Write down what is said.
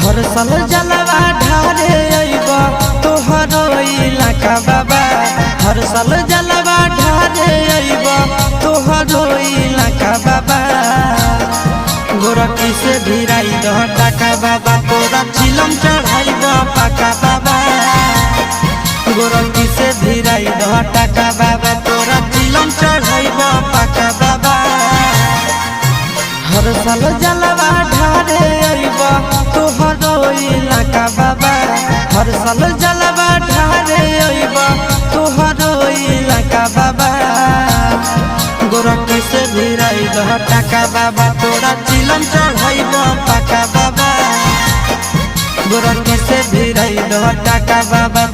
हर साल जलवा ढारे अइबा तोहरो इलाका बाबा। हर साल जलवा ढारे अइबा तोहरो इलाका बाबा। गोरखी से भिराई दह टाका बाबा, तोरा चिलम चढ़ाइबा पाका बाबा। गोरखी से भिराई दह टाका बाबा, तोरा चिलम चढ़ाइबा पाका बाबा। हर साल जलवा ढारे अइबा तोहरो इलाका बाबा। हर साल जलवा ढारे अइबा तोहरो इलाका बाबा। गोरखी से भिराई दह टाका बाबा, तोरा चिलम चढ़ाइबा पाका बाबा। गोरखी से भिराई दह टाका बाबा,